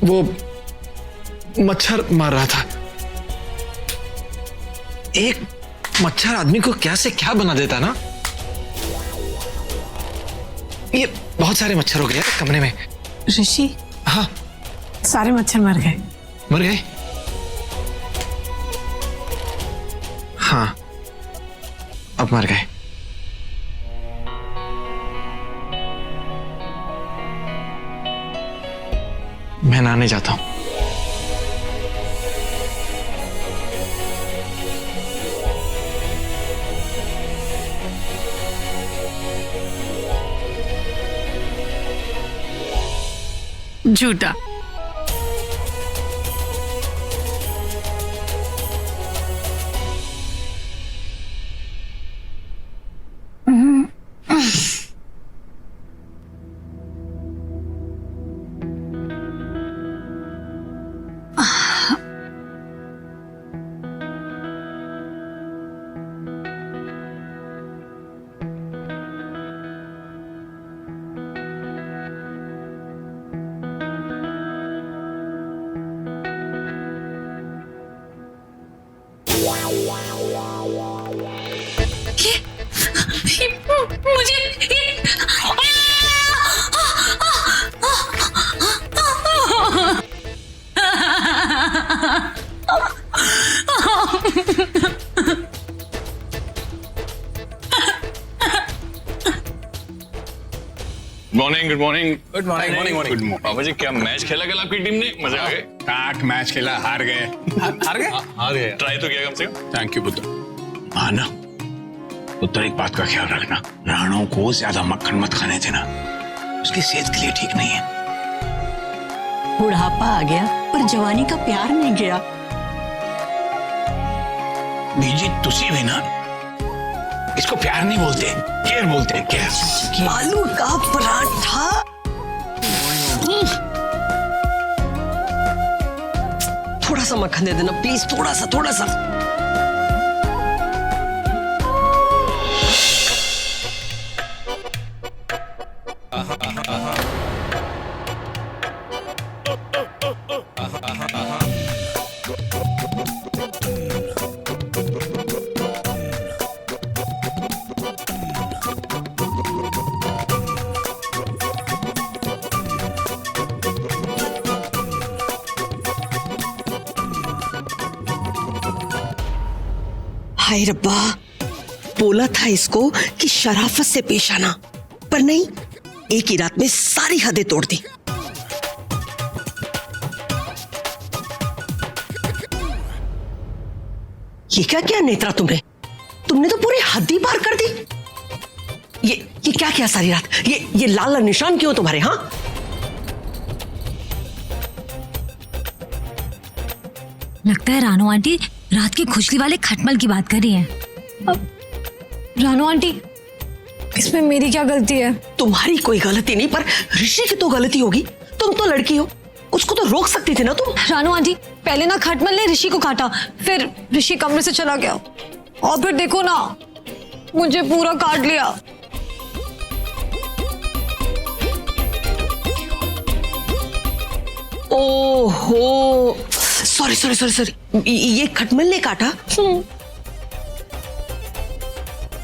वो मच्छर मार रहा था। एक मच्छर आदमी को क्या से क्या बना देता ना। ये बहुत सारे मच्छर हो गए कमरे में। ऋषि, हाँ, सारे मच्छर मर गए। मर गए? हाँ, अब मर गए। मैं नहाने जाता हूं। झूठा। Morning, good morning. Good morning. Good morning. Baba ji, क्या मैच खेला कल आपकी टीम ने? मजा आ गए? 8 मैच खेला, हार गए। हार गए? हार गए। ट्राई तो किया कम से कम। थैंक यू पुत्र। हाँ ना पुत्र, एक बात का ख्याल रखना, राणा को ज्यादा मक्खन मत खाने देना, उसकी सेहत के लिए ठीक नहीं है। बुढ़ापा आ गया पर जवानी का प्यार नहीं गया। बीजी तुसी भी ना, इसको प्यार नहीं बोलते, केयर बोलते हैं, केयर। आलू का पराठा। थोड़ा सा मक्खन दे देना प्लीज, थोड़ा सा, थोड़ा सा। हाय रब्बा, बोला था इसको कि शराफत से पेश आना, पर नहीं, एक ही रात में सारी हदें तोड़ दी। ये क्या किया नेत्रा तुमने तो पूरी हद ही पार कर दी। ये क्या किया सारी रात? ये लाल लाल निशान क्यों तुम्हारे? हाँ, लगता है रानू आंटी रात के खुजली वाले खटमल की बात कर रही हैं। अब रानू आंटी, इसमें मेरी क्या गलती है? तुम्हारी कोई गलती नहीं, पर ऋषि की तो गलती होगी। तुम तो लड़की हो, उसको तो रोक सकती थी ना तुम। रानू आंटी, पहले ना खटमल ने ऋषि को काटा, फिर ऋषि कमरे से चला गया, और फिर देखो ना, मुझे पूरा काट लिया। ओहो, सॉरी, ये खटमल ने काटा?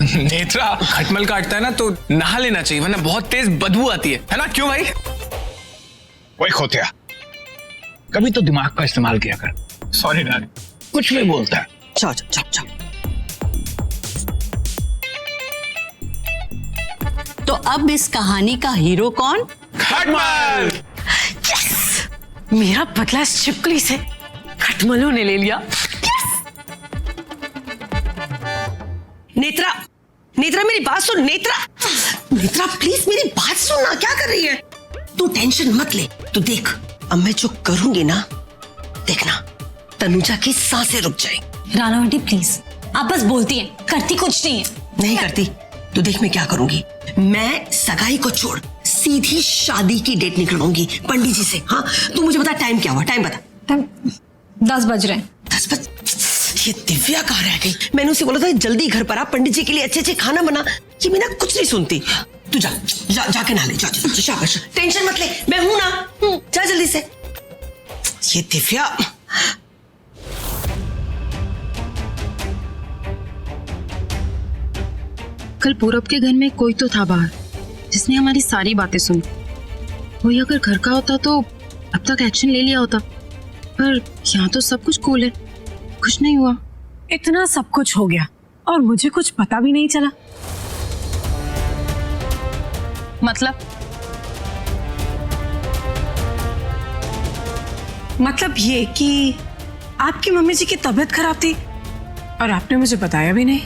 नेत्रा, खटमल काटता है ना तो नहा लेना चाहिए, वरना बहुत तेज बदबू आती है ना? क्यों भाई? वही खोतिया, कभी तो दिमाग का इस्तेमाल किया कर। सॉरी डार्लिंग, कुछ भी बोलता है। जाओ। तो अब इस कहानी का हीरो कौन? खटमल। यस, मेरा बदला शिपकली से खटमलों ने ले लिया। नेत्रा मेरी बात सुन। नेत्रा प्लीज मेरी बात सुन ना, क्या कर रही है तू? टेंशन मत ले, तू देख, अब मैं जो करूंगी ना, देखना तनुजा की सांसें रुक जाएंगी। रानू आंटी प्लीज, आप बस बोलती हैं, करती कुछ नहीं है। नहीं करती तो देख मैं क्या करूंगी। मैं सगाई को छोड़ सीधी शादी की डेट निकलवाऊंगी पंडित जी से। हाँ, तू मुझे बता टाइम क्या हुआ, टाइम बता। 10 बज रहे हैं। 10 बज? ये दिव्या कहाँ रह गई? मैंने उसे बोला था जल्दी घर पर आ, पंडित जी के लिए अच्छे अच्छे खाना बना। ये बिना कुछ नहीं सुनती। तू जा जाके नहा ले, जा शाबाश, टेंशन मत ले, मैं हूं ना, जा जल्दी से। ये दिव्या, कल पूरब के घर में कोई तो था बाहर जिसने हमारी सारी बातें सुनी। वही अगर घर का होता तो अब तक एक्शन ले लिया होता, पर यहाँ तो सब कुछ कूल है, कुछ नहीं हुआ। इतना सब कुछ हो गया और मुझे कुछ पता भी नहीं चला। मतलब ये कि आपकी मम्मी जी की तबीयत खराब थी और आपने मुझे बताया भी नहीं।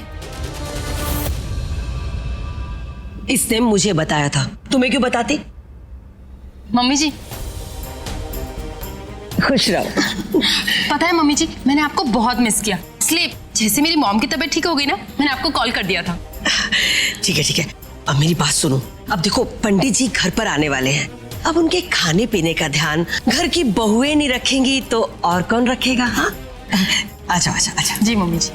इसने मुझे बताया था, तुम्हें क्यों बताती? मम्मी जी, खुश रहो। पता है मम्मी जी, मैंने आपको बहुत मिस किया, इसलिए जैसे मेरी मॉम की तबीयत ठीक हो गई ना, मैंने आपको कॉल कर दिया था। ठीक है, अब मेरी बात सुनो। अब देखो, पंडित जी घर पर आने वाले हैं, अब उनके खाने पीने का ध्यान घर की बहुएं नहीं रखेंगी तो और कौन रखेगा? हाँ, अच्छा। जी मम्मी जी।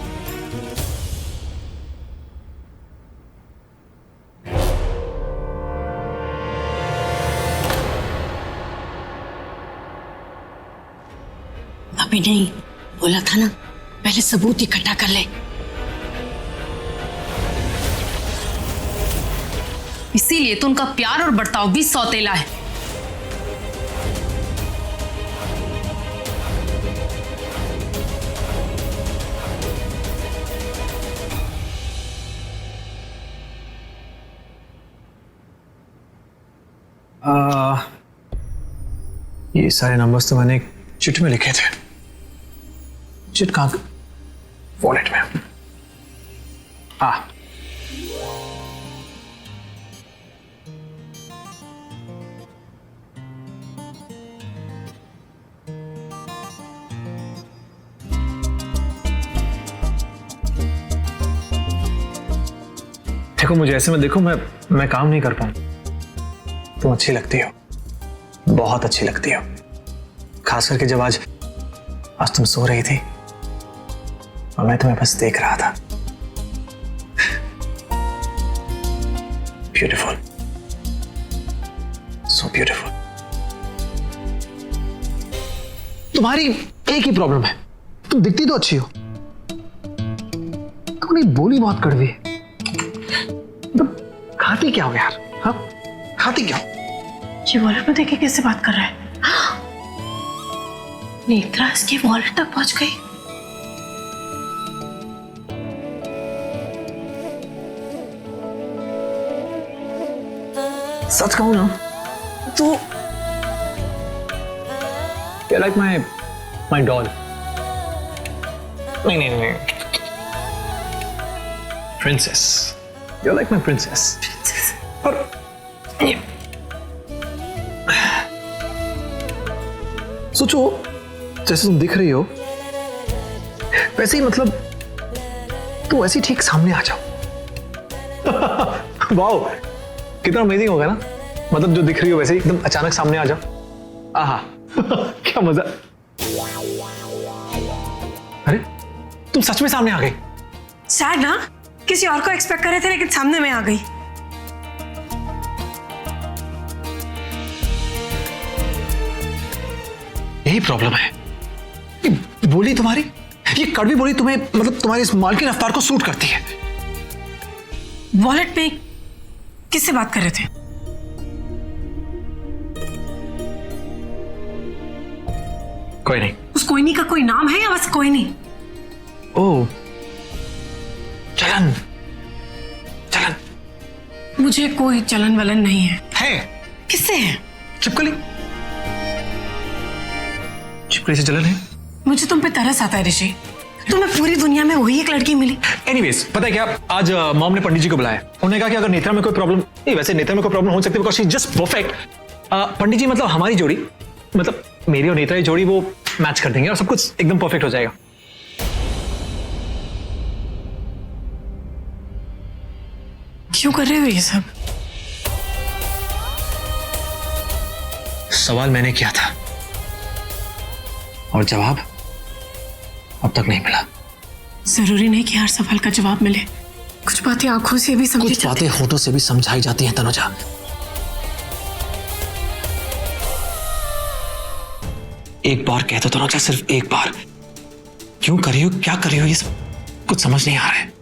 अभी नहीं, बोला था ना, पहले सबूत इकट्ठा कर ले। इसीलिए तो उनका प्यार और बर्ताव भी सौतेला है। ये सारे नंबर्स तो मैंने एक चिट में लिखे थे। चिट कहाँ? वॉलेट में। हाँ, देखो मुझे ऐसे में देखो, मैं काम नहीं कर पाऊं। तुम अच्छी लगती हो, बहुत अच्छी लगती हो, खास करके जब आज तुम सो रही थी और मैं तुम्हें बस देख रहा था। Beautiful, so beautiful. तुम्हारी एक ही प्रॉब्लम है, तुम दिखती तो अच्छी हो, तुम्हारी बोली बहुत कड़वी है। खाती क्या हो यार? हाँ, खाती क्या? ये वॉलेट में देखे कैसे बात कर रहा है? नेत्रा इसके वॉलेट तक पहुंच गई। सच कहूं ना तो you're like my doll. नहीं princess, you're like my princess. और सोचो, जैसे तुम दिख रही हो वैसे ही, मतलब तो ऐसे ही ठीक सामने आ जाओ। वाओ, कितना अमेजिंग होगा ना, मतलब जो दिख रही हो वैसे ही एकदम अचानक सामने आ जाओ। आहा क्या मजा। अरे तुम सच में सामने आ गई। सैड ना, किसी और को एक्सपेक्ट कर रहे थे लेकिन सामने में आ गई। यही प्रॉब्लम है, ये बोली तुम्हारी, ये कड़वी बोली तुम्हें, मतलब तुम्हारी इस मालकिन अवतार को सूट करती है। वॉलेट में किससे बात कर रहे थे? कोई नहीं। उस कोई का कोई नाम है या बस कोई नहीं? ओह, चलन। मुझे कोई चलन वलन नहीं है। किससे है? छिपकली से चलन है। मुझे तुम पे तरस आता है ऋषि, तुम्हें पूरी दुनिया में वही एक लड़की मिली। एनीवेज, पता है क्या, आज मॉम ने पंडित जी को बुलाया। उन्होंने कहा कि अगर नेत्रा में कोई प्रॉब्लम, नहीं वैसे नेत्रा में कोई प्रॉब्लम हो सकती है because she is just perfect. Pandit ji मतलब हमारी जोड़ी, मतलब मेरी और नेत्रा की जोड़ी, वो मैच कर देंगे और सब कुछ एकदम परफेक्ट हो जाएगा। क्यों कर रहे हो ये सब? सवाल मैंने किया था और जवाब अब तक नहीं मिला। जरूरी नहीं कि हर सवाल का जवाब मिले। कुछ बातें आंखों से भी समझी कुछ बातें होठों से भी समझाई जाती हैं तनुजा। एक बार कह दो तनुजा, सिर्फ एक बार। क्यों कर रही हो, क्या कर रही हो, ये सब कुछ समझ नहीं आ रहा है।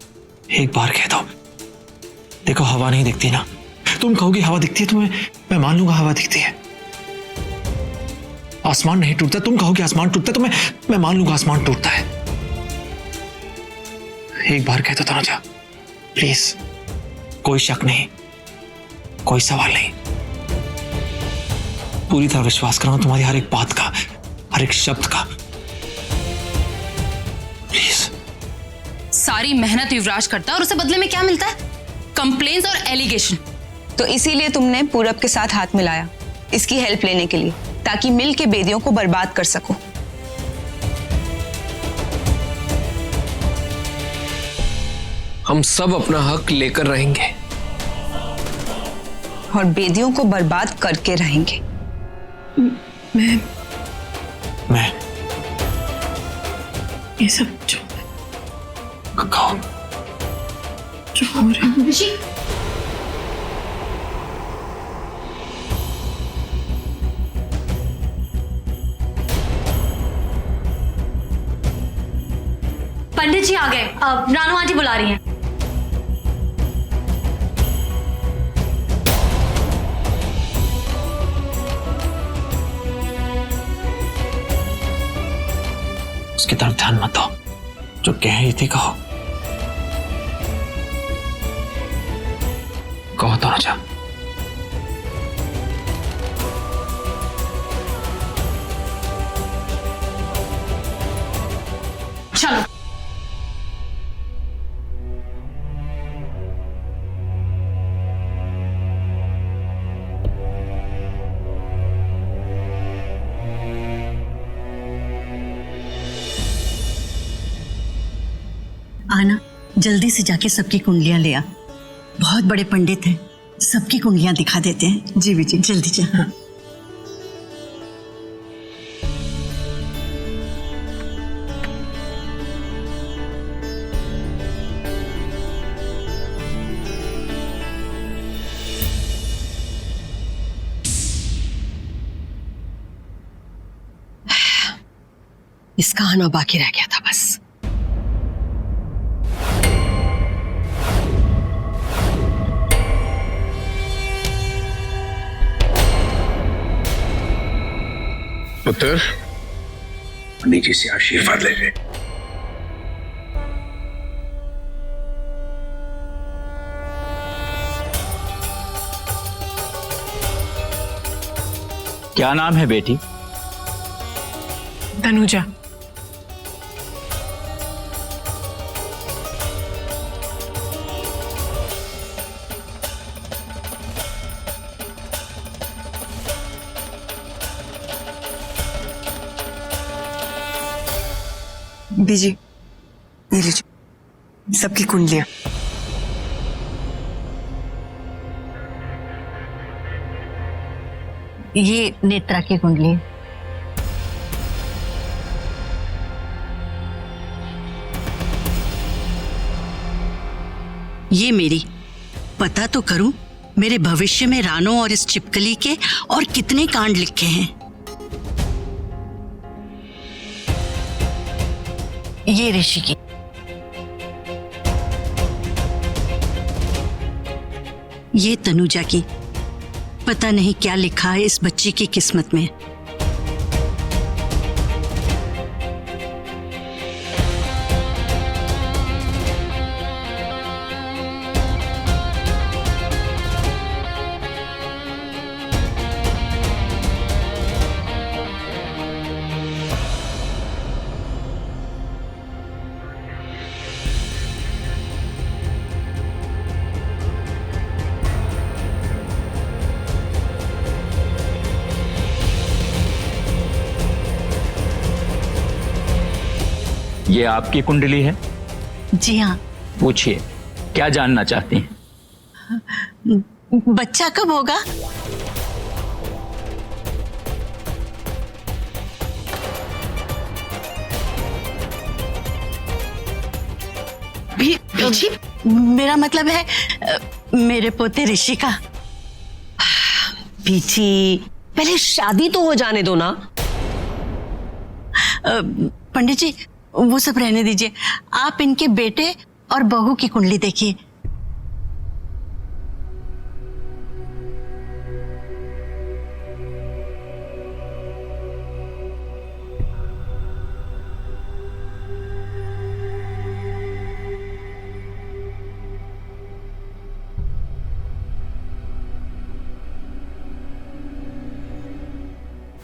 एक बार कह दो। देखो हवा नहीं दिखती ना, तुम कहोगी हवा दिखती है तो मैं मान लूंगा हवा दिखती है। आसमान नहीं टूटता, तुम कहोगे आसमान टूटता तो मैं मान लूंगा आसमान टूटता है। एक बार कह दो तनुजा प्लीज। कोई शक नहीं, कोई सवाल नहीं, पूरी तरह विश्वास कर रहा हूं तुम्हारी हर एक बात का, हर एक शब्द का। प्लीज। सारी मेहनत युवराज करता है और उसे बदले में क्या मिलता है? कंप्लेंट्स और एलिगेशन। तो इसीलिए तुमने पूरब के साथ हाथ मिलाया, इसकी हेल्प लेने के लिए, ताकि मिल के बेदियों को बर्बाद कर सको। हम सब अपना हक लेकर रहेंगे और बेदियों को बर्बाद करके रहेंगे। मैं ये सब जो कहो जो हो रहा है ऋषि, पंडित जी आ गए। अब रानू आंटी बुला रही हैं। उसकी तरफ ध्यान मत दो, जो कह रही थी कहो। कहो तनुजा। चलो। आना, जल्दी से जाके सबकी कुंडलियां ले आ। बहुत बड़े पंडित हैं, सबकी कुंडलियां दिखा देते हैं। जी जी जल्दी जा। हाँ। इसका आना बाकी रह गया था बस। पुत्र, पंडित जी से आशीर्वाद ले ले। क्या नाम है बेटी? तनुजा। दीजिए, ये लीजिए सबकी कुंडलियां। ये नेत्रा की कुंडली। ये मेरी। पता तो करूं मेरे भविष्य में रानो और इस छिपकली के और कितने कांड लिखे हैं। ये ऋषि की। ये तनुजा की। पता नहीं क्या लिखा है इस बच्ची की किस्मत में। ये आपकी कुंडली है? जी हाँ। पूछिए, क्या जानना चाहती हैं? बच्चा कब होगा? बीची, मेरा मतलब है मेरे पोते ऋषि का। बीची, पहले शादी तो हो जाने दो ना। पंडित जी वो सब रहने दीजिए, आप इनके बेटे और बहू की कुंडली देखिए।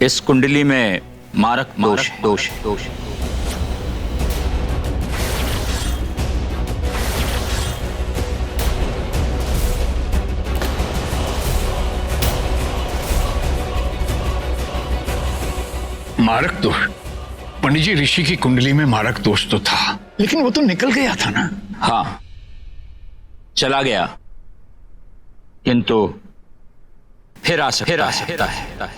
इस कुंडली में मारक दोष। मारक दोष? पंडित जी, ऋषि की कुंडली में मारक दोष तो था, लेकिन वो तो निकल गया था ना। हाँ, चला गया, किंतु फिर आ सकता है।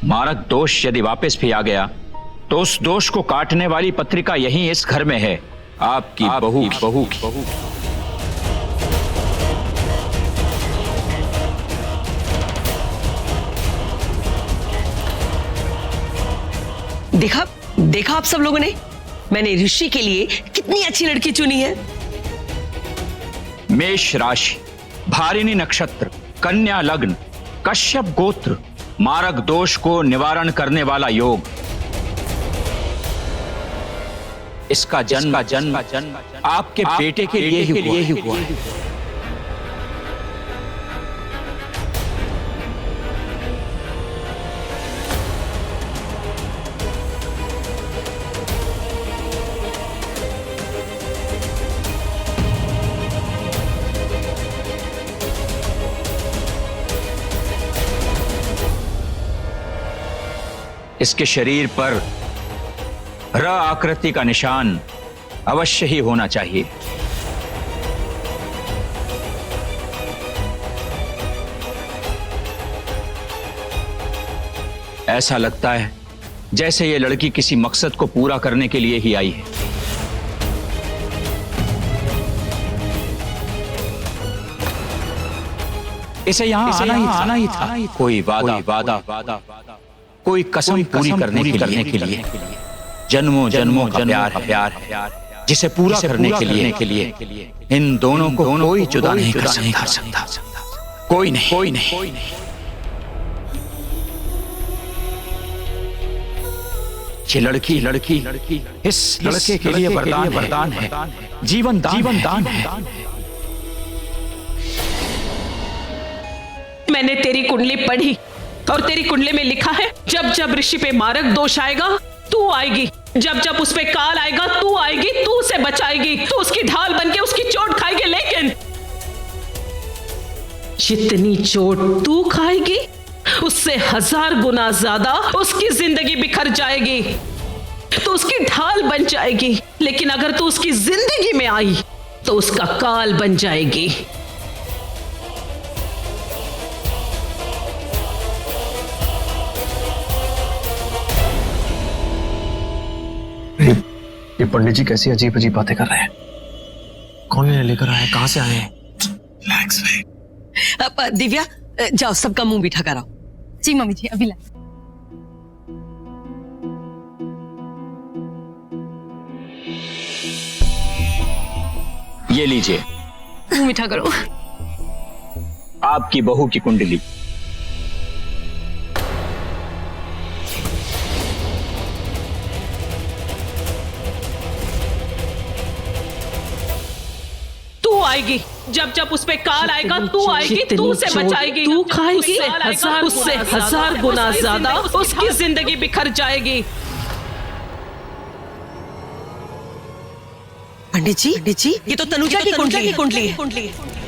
मारक दोष यदि वापस भी आ गया तो उस दोष को काटने वाली पत्रिका यहीं इस घर में है, आपकी बहू की। देखा आप सब लोगों ने, मैंने ऋषि के लिए कितनी अच्छी लड़की चुनी है। मेष राशि, भारिणी नक्षत्र, कन्या लग्न, कश्यप गोत्र, मारक दोष को निवारण करने वाला योग। इसका जन्म आपके बेटे के लिए ही हुआ है। इसके शरीर पर र आकृति का निशान अवश्य ही होना चाहिए। ऐसा लगता है जैसे ये लड़की किसी मकसद को पूरा करने के लिए ही आई है। इसे यहां आना ही था। कोई वादा, कोई कसम पूरी करने के लिए, जन्मों का प्यार है, जिसे पूरा करने के लिए इन दोनों को कोई जुदा नहीं कर सकता। कोई नहीं। ये लड़की इस लड़के के लिए वरदान है, जीवन दान है। मैंने तेरी कुंडली पढ़ी और तेरी कुंडली में लिखा है, जब जब ऋषि पे मारक दोष आएगा तू आएगी, जब जब उस पे काल आएगा तू आएगी, तू उसे बचाएगी, तू उसकी ढाल बनके उसकी चोट खाएगी। लेकिन जितनी चोट तू खाएगी उससे 1000 गुना ज्यादा उसकी जिंदगी बिखर जाएगी। तो उसकी ढाल बन जाएगी, लेकिन अगर तू उसकी जिंदगी में आई तो उसका काल बन जाएगी। ये पंडित जी कैसी अजीब बातें कर रहे हैं। कौन इन्हें लेकर आया, कहां से आए हैं? रिलैक्स भाई। दिव्या, जाओ सबका मुंह मीठा कराओ। जी मम्मी जी, अभी ला। ये लीजिए, मुंह मीठा करो। आपकी बहू की कुंडली। आएगी, जब जब उस पे काल आएगा तू आएगी, तू उसे बचाएगी, तू खाएगी, उससे 1000 गुना ज्यादा उसकी जिंदगी बिखर जाएगी। पंडित जी, ये तो तनुजा की कुंडली है।